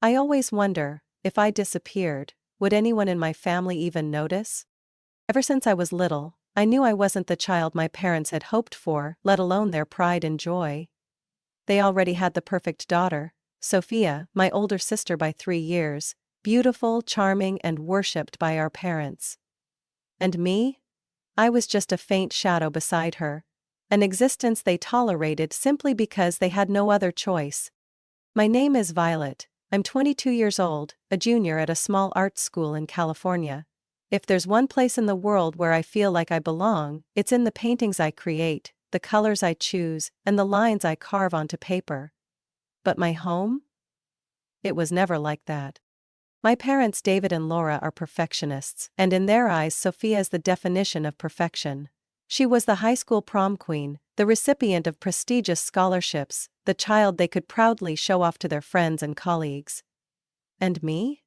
I always wonder, if I disappeared, would anyone in my family even notice? Ever since I was little, I knew I wasn't the child my parents had hoped for, let alone their pride and joy. They already had the perfect daughter, Sophia, my older sister by 3 years, beautiful, charming, and worshipped by our parents. And me? I was just a faint shadow beside her, an existence they tolerated simply because they had no other choice. My name is Violet. I'm 22 years old, a junior at a small art school in California. If there's one place in the world where I feel like I belong, it's in the paintings I create, the colors I choose, and the lines I carve onto paper. But my home? It was never like that. My parents David and Laura are perfectionists, and in their eyes Sophia is the definition of perfection. She was the high school prom queen, the recipient of prestigious scholarships, the child they could proudly show off to their friends and colleagues. And me?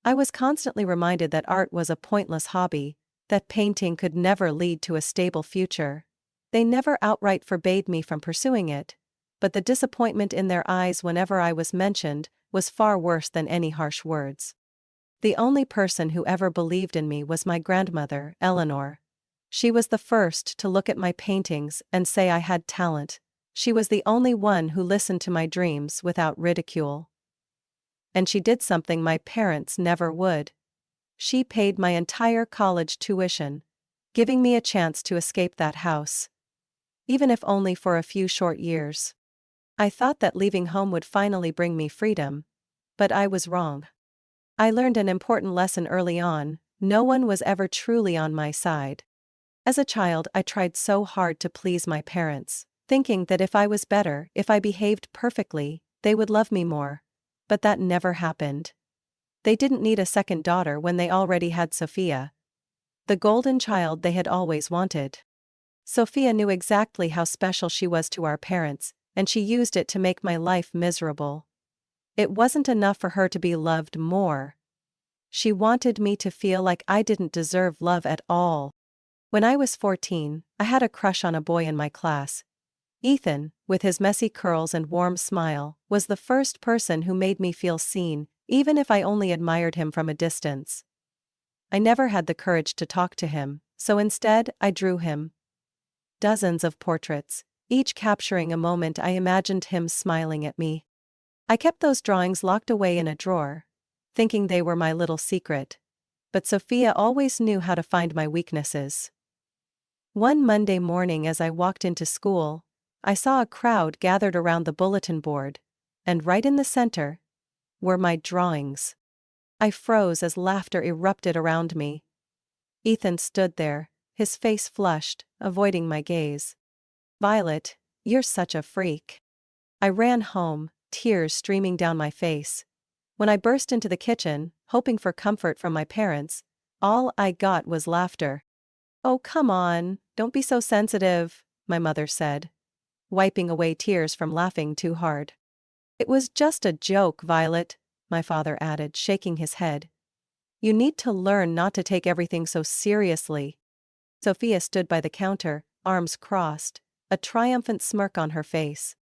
I was constantly reminded that art was a pointless hobby, that painting could never lead to a stable future. They never outright forbade me from pursuing it, but the disappointment in their eyes whenever I was mentioned was far worse than any harsh words. The only person who ever believed in me was my grandmother, Eleanor. She was the first to look at my paintings and say I had talent. She was the only one who listened to my dreams without ridicule. And she did something my parents never would. She paid my entire college tuition, giving me a chance to escape that house. Even if only for a few short years. I thought that leaving home would finally bring me freedom. But I was wrong. I learned an important lesson early on: no one was ever truly on my side. As a child, I tried so hard to please my parents, thinking that if I was better, if I behaved perfectly, they would love me more. But that never happened. They didn't need a second daughter when they already had Sophia, the golden child they had always wanted. Sophia knew exactly how special she was to our parents, and she used it to make my life miserable. It wasn't enough for her to be loved more. She wanted me to feel like I didn't deserve love at all. When I was 14, I had a crush on a boy in my class. Ethan, with his messy curls and warm smile, was the first person who made me feel seen, even if I only admired him from a distance. I never had the courage to talk to him, so instead, I drew him. Dozens of portraits, each capturing a moment I imagined him smiling at me. I kept those drawings locked away in a drawer, thinking they were my little secret. But Sophia always knew how to find my weaknesses. One Monday morning as I walked into school, I saw a crowd gathered around the bulletin board, and right in the center were my drawings. I froze as laughter erupted around me. Ethan stood there, his face flushed, avoiding my gaze. "Violet, you're such a freak." I ran home, tears streaming down my face. When I burst into the kitchen, hoping for comfort from my parents, all I got was laughter. "Oh, come on, don't be so sensitive," my mother said, wiping away tears from laughing too hard. "It was just a joke, Violet," my father added, shaking his head. "You need to learn not to take everything so seriously." Sophia stood by the counter, arms crossed, a triumphant smirk on her face.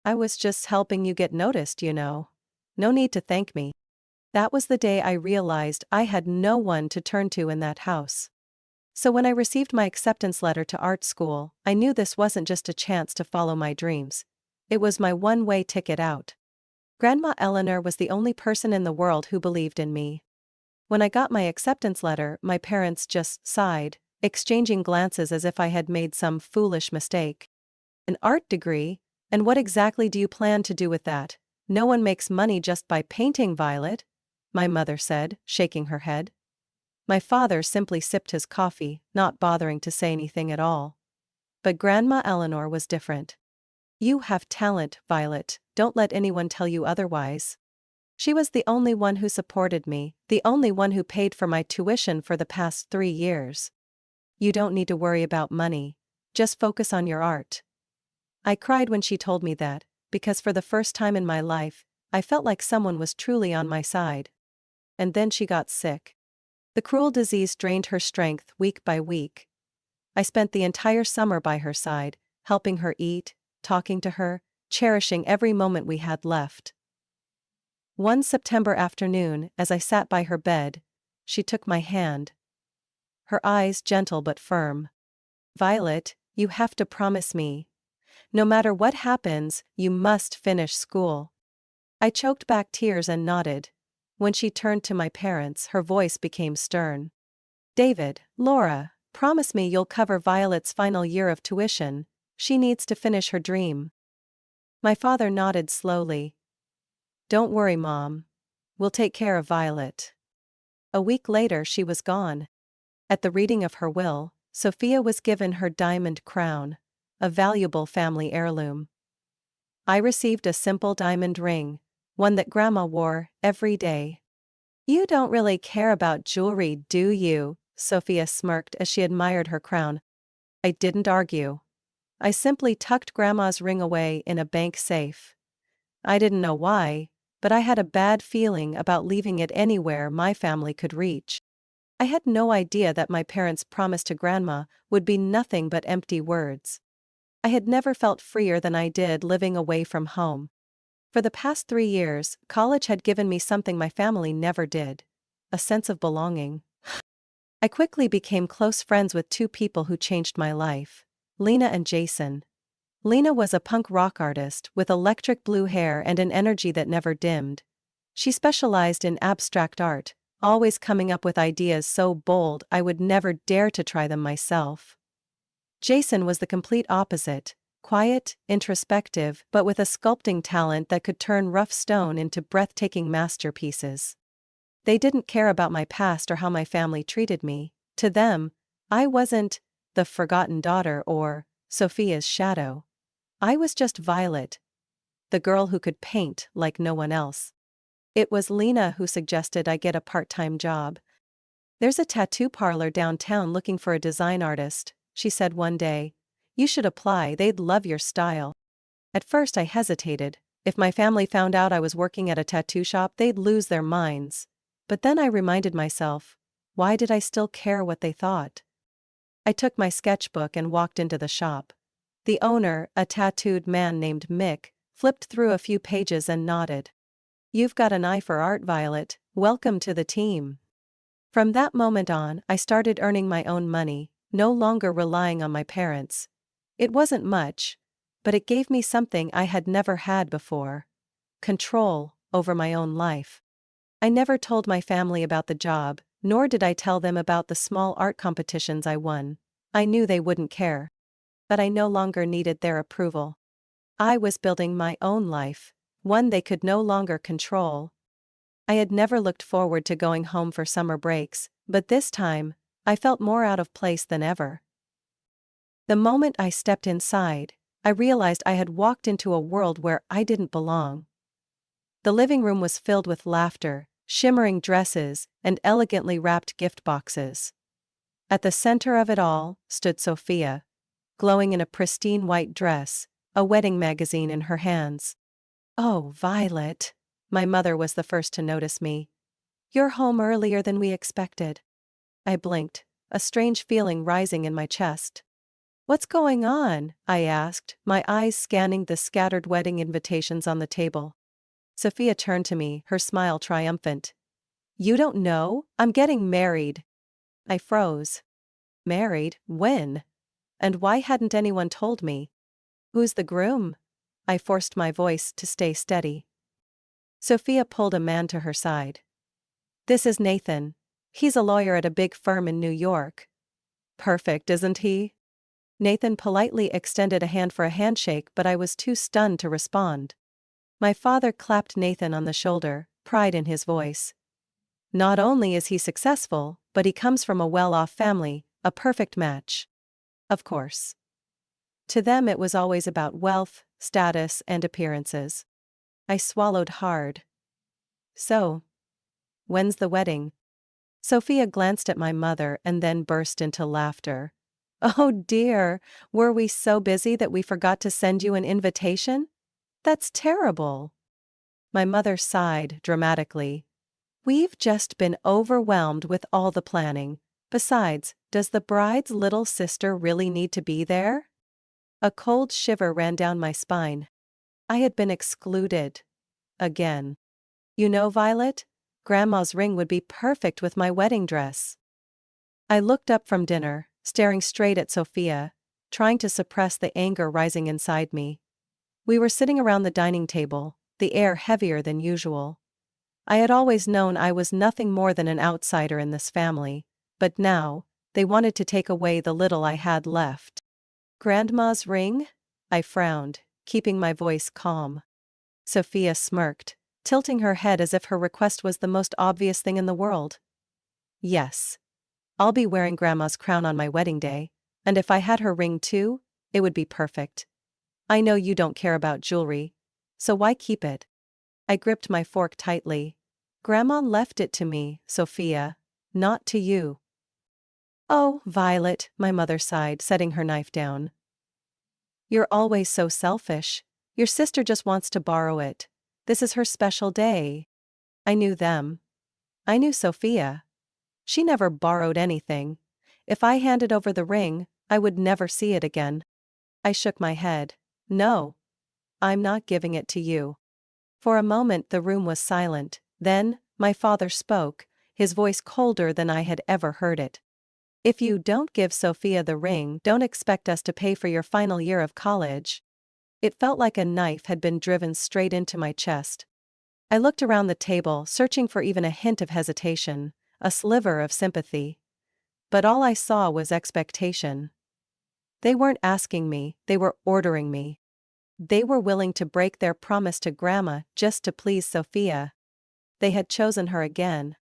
"I was just helping you get noticed, you know. No need to thank me." That was the day I realized I had no one to turn to in that house. So when I received my acceptance letter to art school, I knew this wasn't just a chance to follow my dreams. It was my one-way ticket out. Grandma Eleanor was the only person in the world who believed in me. When I got my acceptance letter, my parents just sighed, exchanging glances as if I had made some foolish mistake. "An art degree? And what exactly do you plan to do with that? No one makes money just by painting, Violet," my mother said, shaking her head. My father simply sipped his coffee, not bothering to say anything at all. But Grandma Eleanor was different. "You have talent, Violet, don't let anyone tell you otherwise." She was the only one who supported me, the only one who paid for my tuition for the past 3 years. "You don't need to worry about money. Just focus on your art." I cried when she told me that, because for the first time in my life, I felt like someone was truly on my side. And then she got sick. The cruel disease drained her strength week by week. I spent the entire summer by her side, helping her eat, talking to her, cherishing every moment we had left. One September afternoon, as I sat by her bed, she took my hand. Her eyes gentle but firm. "Violet, you have to promise me. No matter what happens, you must finish school." I choked back tears and nodded. When she turned to my parents, her voice became stern. "David, Laura, promise me you'll cover Violet's final year of tuition. She needs to finish her dream." My father nodded slowly. "Don't worry, Mom. We'll take care of Violet." A week later she was gone. At the reading of her will, Sophia was given her diamond crown, a valuable family heirloom. I received a simple diamond ring, one that Grandma wore every day. "You don't really care about jewelry, do you?" Sophia smirked as she admired her crown. I didn't argue. I simply tucked Grandma's ring away in a bank safe. I didn't know why, but I had a bad feeling about leaving it anywhere my family could reach. I had no idea that my parents' promise to Grandma would be nothing but empty words. I had never felt freer than I did living away from home. For the past 3 years, college had given me something my family never did: a sense of belonging. I quickly became close friends with 2 people who changed my life: Lena and Jason. Lena was a punk rock artist with electric blue hair and an energy that never dimmed. She specialized in abstract art, always coming up with ideas so bold I would never dare to try them myself. Jason was the complete opposite: quiet, introspective, but with a sculpting talent that could turn rough stone into breathtaking masterpieces. They didn't care about my past or how my family treated me. To them, I wasn't the forgotten daughter or Sophia's shadow. I was just Violet, the girl who could paint like no one else. It was Lena who suggested I get a part-time job. "There's a tattoo parlor downtown looking for a design artist," she said one day. "You should apply, they'd love your style." At first I hesitated. If my family found out I was working at a tattoo shop, they'd lose their minds. But then I reminded myself, why did I still care what they thought? I took my sketchbook and walked into the shop. The owner, a tattooed man named Mick, flipped through a few pages and nodded. "You've got an eye for art, Violet. Welcome to the team." From that moment on, I started earning my own money, no longer relying on my parents. It wasn't much, but it gave me something I had never had before: control over my own life. I never told my family about the job, nor did I tell them about the small art competitions I won. I knew they wouldn't care. But I no longer needed their approval. I was building my own life, one they could no longer control. I had never looked forward to going home for summer breaks, but this time, I felt more out of place than ever. The moment I stepped inside, I realized I had walked into a world where I didn't belong. The living room was filled with laughter, shimmering dresses, and elegantly wrapped gift boxes. At the center of it all stood Sophia, glowing in a pristine white dress, a wedding magazine in her hands. "Oh, Violet," my mother was the first to notice me. "You're home earlier than we expected." I blinked, a strange feeling rising in my chest. "What's going on?" I asked, my eyes scanning the scattered wedding invitations on the table. Sophia turned to me, her smile triumphant. "You don't know? I'm getting married." I froze. Married? When? And why hadn't anyone told me? "Who's the groom?" I forced my voice to stay steady. Sophia pulled a man to her side. "This is Nathan. He's a lawyer at a big firm in New York." "Perfect, isn't he?" Nathan politely extended a hand for a handshake, but I was too stunned to respond. My father clapped Nathan on the shoulder, pride in his voice. "Not only is he successful, but he comes from a well-off family, a perfect match." Of course. To them it was always about wealth, status, and appearances. I swallowed hard. "So, when's the wedding?" Sophia glanced at my mother and then burst into laughter. "Oh dear, were we so busy that we forgot to send you an invitation? That's terrible." My mother sighed dramatically. "We've just been overwhelmed with all the planning. Besides, does the bride's little sister really need to be there?" A cold shiver ran down my spine. I had been excluded. Again. You know, Violet? Grandma's ring would be perfect with my wedding dress. I looked up from dinner, staring straight at Sophia, trying to suppress the anger rising inside me. We were sitting around the dining table, the air heavier than usual. I had always known I was nothing more than an outsider in this family, but now, they wanted to take away the little I had left. Grandma's ring? I frowned, keeping my voice calm. Sophia smirked, tilting her head as if her request was the most obvious thing in the world. Yes. I'll be wearing Grandma's crown on my wedding day, and if I had her ring too, it would be perfect. I know you don't care about jewelry, so why keep it? I gripped my fork tightly. Grandma left it to me, Sophia, not to you. Oh, Violet, my mother sighed, setting her knife down. You're always so selfish. Your sister just wants to borrow it. This is her special day. I knew them. I knew Sophia. She never borrowed anything. If I handed over the ring, I would never see it again. I shook my head. No. I'm not giving it to you. For a moment the room was silent, then, my father spoke, his voice colder than I had ever heard it. If you don't give Sophia the ring, don't expect us to pay for your final year of college. It felt like a knife had been driven straight into my chest. I looked around the table, searching for even a hint of hesitation, a sliver of sympathy. But all I saw was expectation. They weren't asking me, they were ordering me. They were willing to break their promise to Grandma just to please Sophia. They had chosen her again.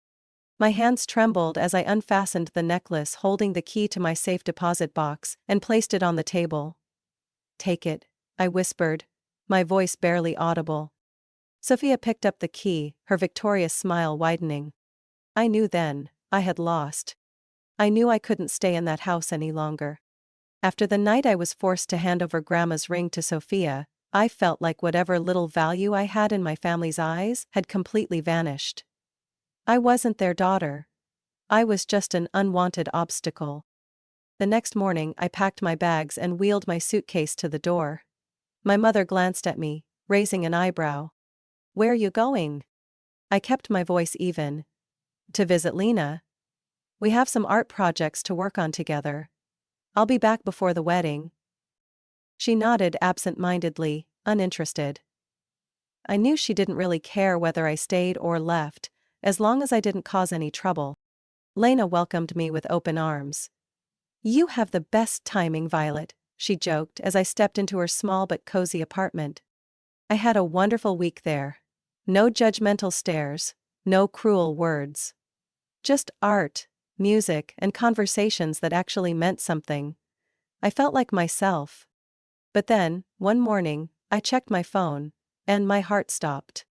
My hands trembled as I unfastened the necklace holding the key to my safe deposit box and placed it on the table. Take it, I whispered, my voice barely audible. Sophia picked up the key, her victorious smile widening. I knew then, I had lost. I knew I couldn't stay in that house any longer. After the night I was forced to hand over Grandma's ring to Sophia, I felt like whatever little value I had in my family's eyes had completely vanished. I wasn't their daughter. I was just an unwanted obstacle. The next morning I packed my bags and wheeled my suitcase to the door. My mother glanced at me, raising an eyebrow. Where are you going? I kept my voice even. To visit Lena. We have some art projects to work on together. I'll be back before the wedding. She nodded absent-mindedly, uninterested. I knew she didn't really care whether I stayed or left, as long as I didn't cause any trouble. Lena welcomed me with open arms. You have the best timing, Violet, she joked as I stepped into her small but cozy apartment. I had a wonderful week there. No judgmental stares, no cruel words. Just art, music, and conversations that actually meant something. I felt like myself. But then, one morning, I checked my phone, and my heart stopped.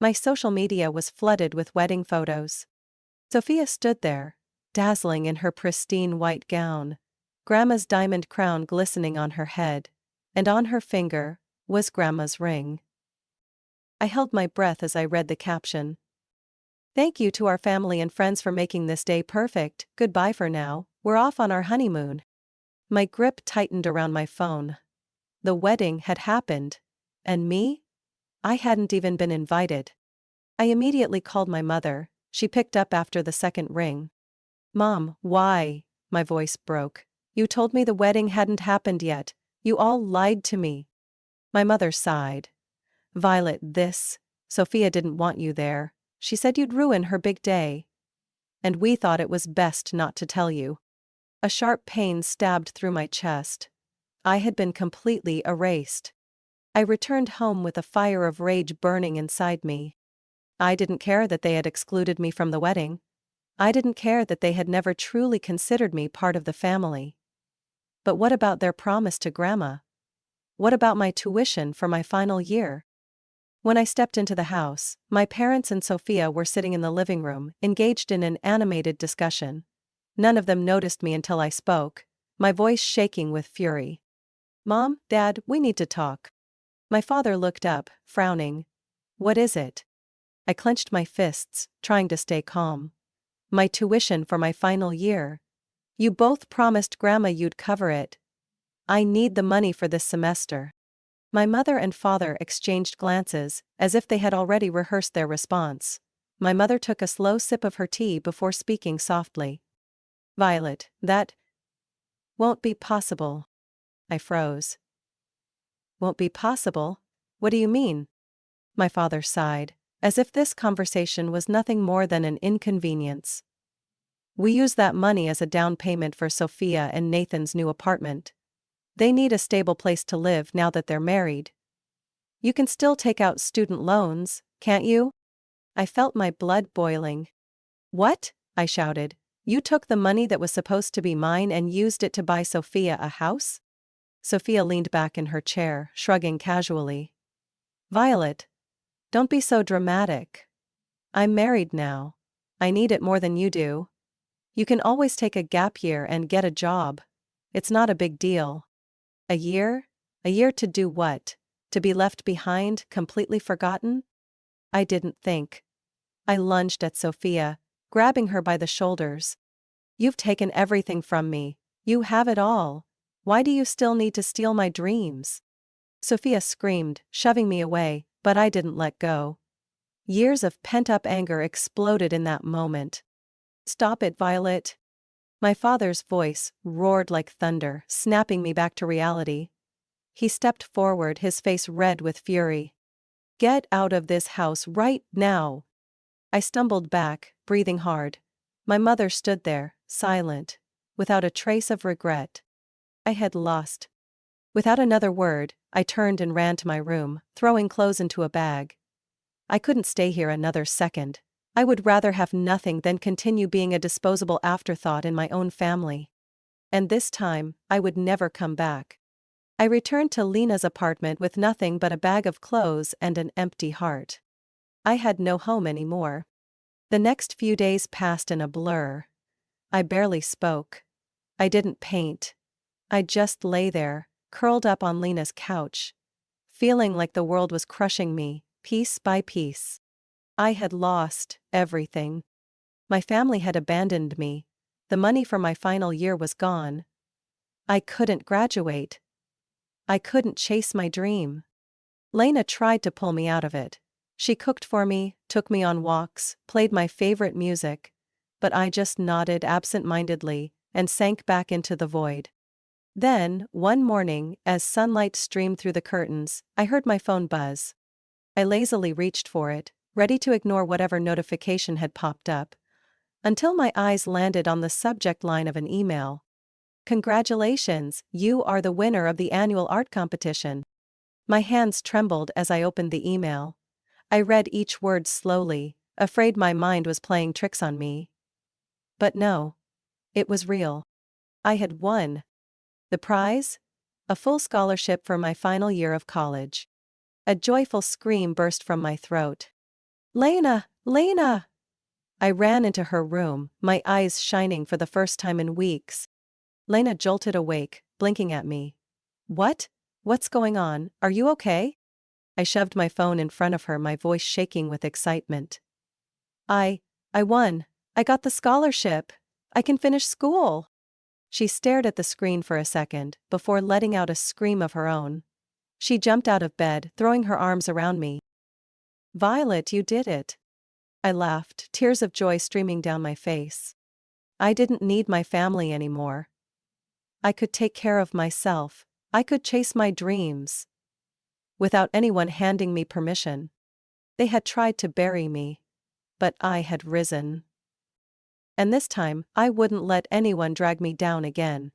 My social media was flooded with wedding photos. Sophia stood there, dazzling in her pristine white gown, Grandma's diamond crown glistening on her head, and on her finger was Grandma's ring. I held my breath as I read the caption. Thank you to our family and friends for making this day perfect. Goodbye for now, we're off on our honeymoon. My grip tightened around my phone. The wedding had happened. And me? I hadn't even been invited. I immediately called my mother. She picked up after the second ring. Mom, why? My voice broke. You told me the wedding hadn't happened yet. You all lied to me. My mother sighed. Violet, Sophia didn't want you there. She said you'd ruin her big day. And we thought it was best not to tell you. A sharp pain stabbed through my chest. I had been completely erased. I returned home with a fire of rage burning inside me. I didn't care that they had excluded me from the wedding. I didn't care that they had never truly considered me part of the family. But what about their promise to Grandma? What about my tuition for my final year? When I stepped into the house, my parents and Sophia were sitting in the living room, engaged in an animated discussion. None of them noticed me until I spoke, my voice shaking with fury. Mom, Dad, we need to talk. My father looked up, frowning. What is it? I clenched my fists, trying to stay calm. My tuition for my final year. You both promised Grandma you'd cover it. I need the money for this semester. My mother and father exchanged glances, as if they had already rehearsed their response. My mother took a slow sip of her tea before speaking softly. "Violet, that won't be possible." I froze. "Won't be possible? What do you mean?" My father sighed, as if this conversation was nothing more than an inconvenience. "We use that money as a down payment for Sophia and Nathan's new apartment. They need a stable place to live now that they're married. You can still take out student loans, can't you?" I felt my blood boiling. "What?" I shouted. "You took the money that was supposed to be mine and used it to buy Sophia a house?" Sophia leaned back in her chair, shrugging casually. "Violet, don't be so dramatic. I'm married now. I need it more than you do. You can always take a gap year and get a job. It's not a big deal." A year? A year to do what? To be left behind, completely forgotten? I didn't think. I lunged at Sophia, grabbing her by the shoulders. "You've taken everything from me. You have it all. Why do you still need to steal my dreams?" Sophia screamed, shoving me away, but I didn't let go. Years of pent-up anger exploded in that moment. "Stop it, Violet." My father's voice roared like thunder, snapping me back to reality. He stepped forward, his face red with fury. "Get out of this house right now." I stumbled back, breathing hard. My mother stood there, silent, without a trace of regret. I had lost. Without another word, I turned and ran to my room, throwing clothes into a bag. I couldn't stay here another second. I would rather have nothing than continue being a disposable afterthought in my own family. And this time, I would never come back. I returned to Lena's apartment with nothing but a bag of clothes and an empty heart. I had no home anymore. The next few days passed in a blur. I barely spoke. I didn't paint. I just lay there, curled up on Lena's couch, feeling like the world was crushing me, piece by piece. I had lost everything. My family had abandoned me. The money for my final year was gone. I couldn't graduate. I couldn't chase my dream. Lena tried to pull me out of it. She cooked for me, took me on walks, played my favorite music, but I just nodded absent-mindedly and sank back into the void. Then, one morning, as sunlight streamed through the curtains, I heard my phone buzz. I lazily reached for it, ready to ignore whatever notification had popped up, until my eyes landed on the subject line of an email. "Congratulations, you are the winner of the annual art competition." My hands trembled as I opened the email. I read each word slowly, afraid my mind was playing tricks on me. But no. It was real. I had won. The prize? A full scholarship for my final year of college. A joyful scream burst from my throat. "Lena! Lena!" I ran into her room, my eyes shining for the first time in weeks. Lena jolted awake, blinking at me. "What? What's going on? Are you okay?" I shoved my phone in front of her, my voice shaking with excitement. I won. I got the scholarship. I can finish school." She stared at the screen for a second, before letting out a scream of her own. She jumped out of bed, throwing her arms around me. "Violet, you did it." I laughed, tears of joy streaming down my face. I didn't need my family anymore. I could take care of myself. I could chase my dreams. Without anyone handing me permission. They had tried to bury me. But I had risen. And this time, I wouldn't let anyone drag me down again.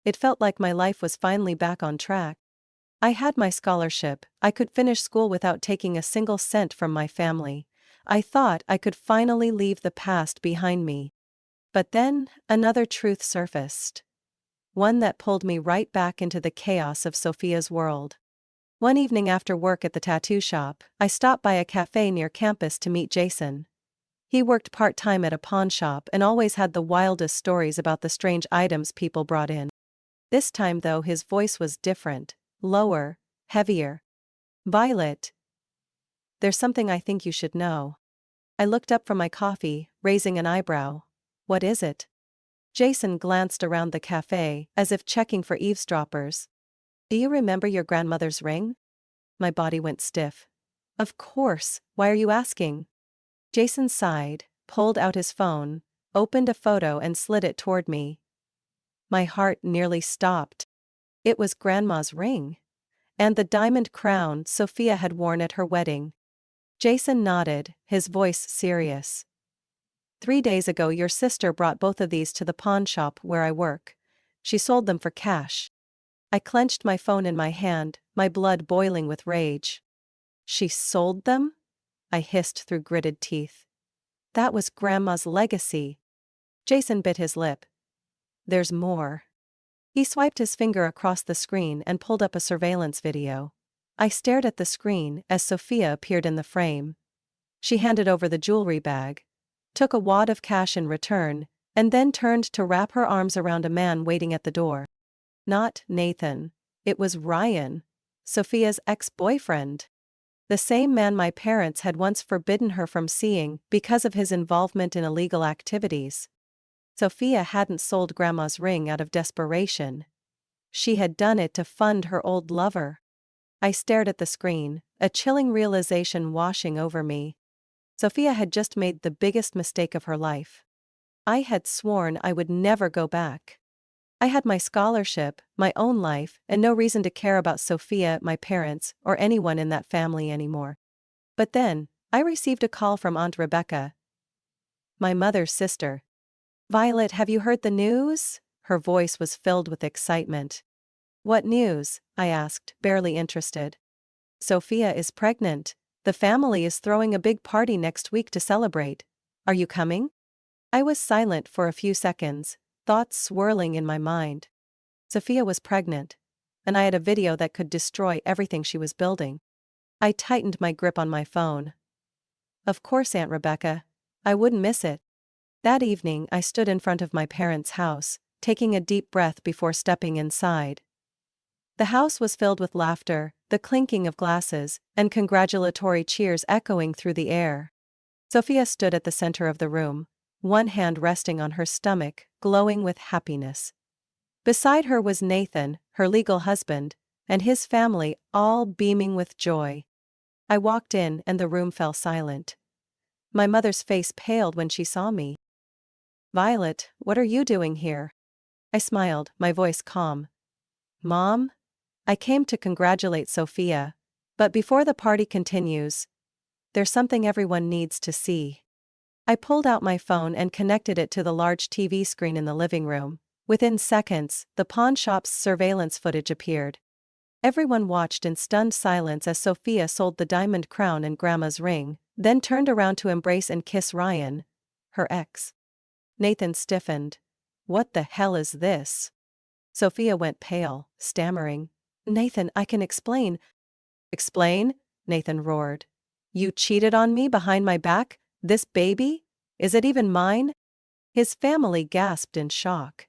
It felt like my life was finally back on track. I had my scholarship, I could finish school without taking a single cent from my family. I thought I could finally leave the past behind me. But then, another truth surfaced. One that pulled me right back into the chaos of Sophia's world. One evening after work at the tattoo shop, I stopped by a cafe near campus to meet Jason. He worked part-time at a pawn shop and always had the wildest stories about the strange items people brought in. This time though, his voice was different, lower, heavier. "Violet, there's something I think you should know." I looked up from my coffee, raising an eyebrow. "What is it?" Jason glanced around the cafe, as if checking for eavesdroppers. "Do you remember your grandmother's ring?" My body went stiff. Of course, why are you asking? Jason sighed, pulled out his phone, opened a photo and slid it toward me. My heart nearly stopped. It was Grandma's ring. And the diamond crown Sophia had worn at her wedding. Jason nodded, his voice serious. 3 days ago your sister brought both of these to the pawn shop where I work. She sold them for cash. I clenched my phone in my hand, my blood boiling with rage. She sold them? I hissed through gritted teeth. That was Grandma's legacy. Jason bit his lip. There's more. He swiped his finger across the screen and pulled up a surveillance video. I stared at the screen as Sophia appeared in the frame. She handed over the jewelry bag, took a wad of cash in return, and then turned to wrap her arms around a man waiting at the door. Not Nathan. It was Ryan, Sophia's ex-boyfriend. The same man my parents had once forbidden her from seeing because of his involvement in illegal activities. Sophia hadn't sold Grandma's ring out of desperation. She had done it to fund her old lover. I stared at the screen, a chilling realization washing over me. Sophia had just made the biggest mistake of her life. I had sworn I would never go back. I had my scholarship, my own life, and no reason to care about Sophia, my parents, or anyone in that family anymore. But then, I received a call from Aunt Rebecca, my mother's sister. Violet, have you heard the news? Her voice was filled with excitement. What news? I asked, barely interested. Sophia is pregnant. The family is throwing a big party next week to celebrate. Are you coming? I was silent for a few seconds, thoughts swirling in my mind. Sophia was pregnant, and I had a video that could destroy everything she was building. I tightened my grip on my phone. Of course, Aunt Rebecca. I wouldn't miss it. That evening I stood in front of my parents' house, taking a deep breath before stepping inside. The house was filled with laughter, the clinking of glasses, and congratulatory cheers echoing through the air. Sophia stood at the center of the room, one hand resting on her stomach, glowing with happiness. Beside her was Nathan, her legal husband, and his family, all beaming with joy. I walked in and the room fell silent. My mother's face paled when she saw me. Violet, what are you doing here? I smiled, my voice calm. Mom? I came to congratulate Sophia, but before the party continues, there's something everyone needs to see. I pulled out my phone and connected it to the large TV screen in the living room. Within seconds, the pawn shop's surveillance footage appeared. Everyone watched in stunned silence as Sophia sold the diamond crown and Grandma's ring, then turned around to embrace and kiss Ryan, her ex. Nathan stiffened. What the hell is this? Sophia went pale, stammering. Nathan, I can explain. Explain? Nathan roared. You cheated on me behind my back? This baby? Is it even mine? His family gasped in shock.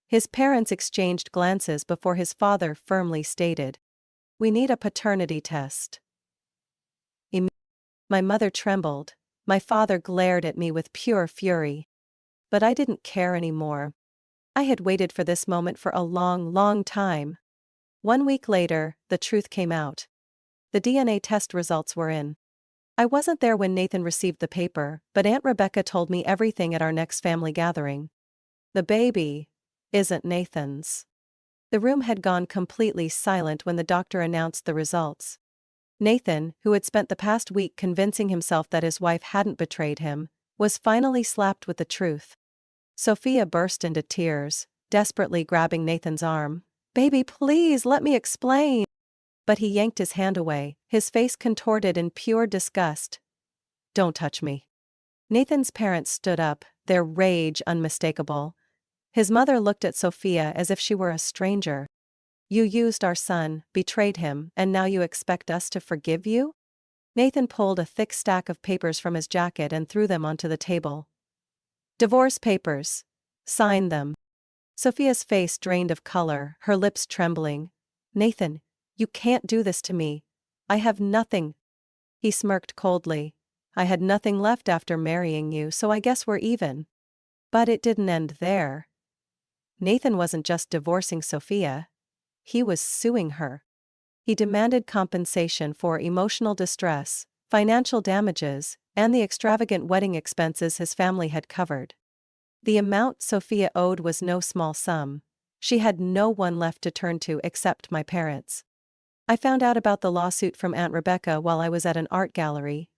His parents exchanged glances before his father firmly stated, "We need a paternity test." My mother trembled. My father glared at me with pure fury. But I didn't care anymore. I had waited for this moment for a long, long time. 1 week later, the truth came out. The DNA test results were in. I wasn't there when Nathan received the paper, but Aunt Rebecca told me everything at our next family gathering. The baby isn't Nathan's. The room had gone completely silent when the doctor announced the results. Nathan, who had spent the past week convincing himself that his wife hadn't betrayed him, was finally slapped with the truth. Sophia burst into tears, desperately grabbing Nathan's arm. Baby, please let me explain. But he yanked his hand away, his face contorted in pure disgust. Don't touch me. Nathan's parents stood up, their rage unmistakable. His mother looked at Sophia as if she were a stranger. You used our son, betrayed him, and now you expect us to forgive you? Nathan pulled a thick stack of papers from his jacket and threw them onto the table. Divorce papers. Sign them. Sophia's face drained of color, her lips trembling. Nathan, you can't do this to me. I have nothing. He smirked coldly. I had nothing left after marrying you, so I guess we're even. But it didn't end there. Nathan wasn't just divorcing Sophia. He was suing her. He demanded compensation for emotional distress, financial damages, and the extravagant wedding expenses his family had covered. The amount Sophia owed was no small sum. She had no one left to turn to except my parents. I found out about the lawsuit from Aunt Rebecca while I was at an art gallery.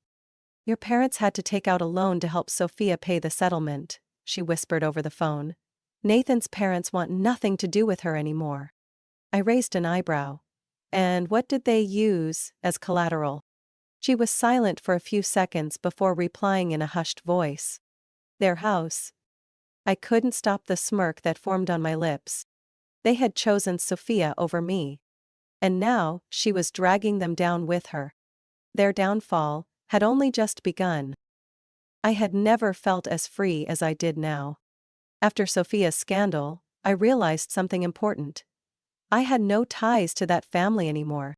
"Your parents had to take out a loan to help Sophia pay the settlement," she whispered over the phone. "Nathan's parents want nothing to do with her anymore." I raised an eyebrow. "And what did they use as collateral?" She was silent for a few seconds before replying in a hushed voice. "Their house." I couldn't stop the smirk that formed on my lips. They had chosen Sophia over me. And now, she was dragging them down with her. Their downfall had only just begun. I had never felt as free as I did now. After Sophia's scandal, I realized something important. I had no ties to that family anymore.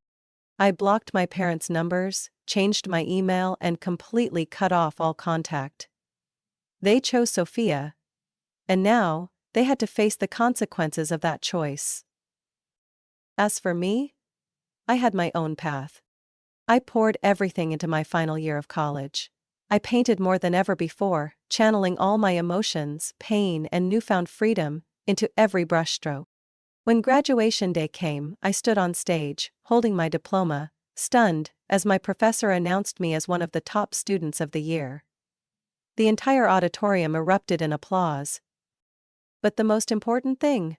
I blocked my parents' numbers, changed my email, and completely cut off all contact. They chose Sophia. And now, they had to face the consequences of that choice. As for me, I had my own path. I poured everything into my final year of college. I painted more than ever before, channeling all my emotions, pain, and newfound freedom into every brushstroke. When graduation day came, I stood on stage, holding my diploma, stunned, as my professor announced me as one of the top students of the year. The entire auditorium erupted in applause. But the most important thing?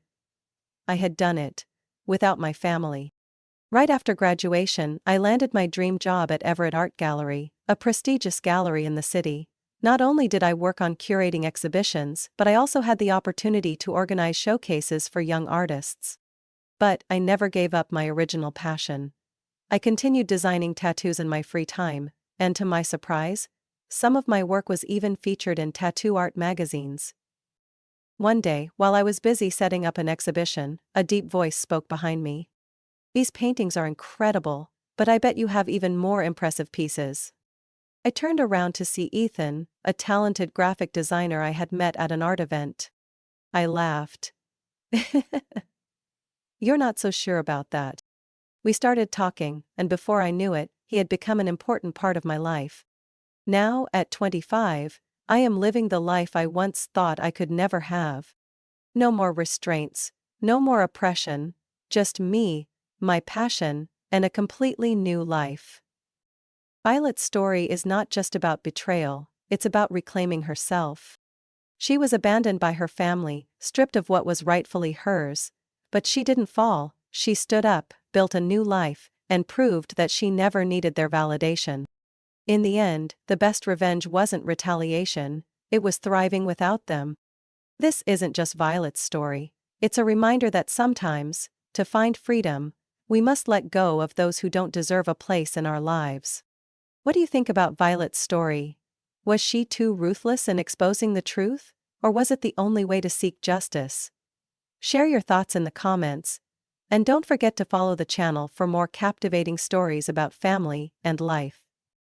I had done it. Without my family. Right after graduation, I landed my dream job at Everett Art Gallery, a prestigious gallery in the city. Not only did I work on curating exhibitions, but I also had the opportunity to organize showcases for young artists. But I never gave up my original passion. I continued designing tattoos in my free time, and to my surprise, some of my work was even featured in tattoo art magazines. One day, while I was busy setting up an exhibition, a deep voice spoke behind me. "These paintings are incredible, but I bet you have even more impressive pieces." I turned around to see Ethan, a talented graphic designer I had met at an art event. I laughed. "You're not so sure about that." We started talking, and before I knew it, he had become an important part of my life. Now, at 25, I am living the life I once thought I could never have. No more restraints, no more oppression, just me, my passion, and a completely new life. Violet's story is not just about betrayal, it's about reclaiming herself. She was abandoned by her family, stripped of what was rightfully hers. But she didn't fall, she stood up, built a new life, and proved that she never needed their validation. In the end, the best revenge wasn't retaliation, it was thriving without them. This isn't just Violet's story, it's a reminder that sometimes, to find freedom, we must let go of those who don't deserve a place in our lives. What do you think about Violet's story? Was she too ruthless in exposing the truth, or was it the only way to seek justice? Share your thoughts in the comments, and don't forget to follow the channel for more captivating stories about family and life.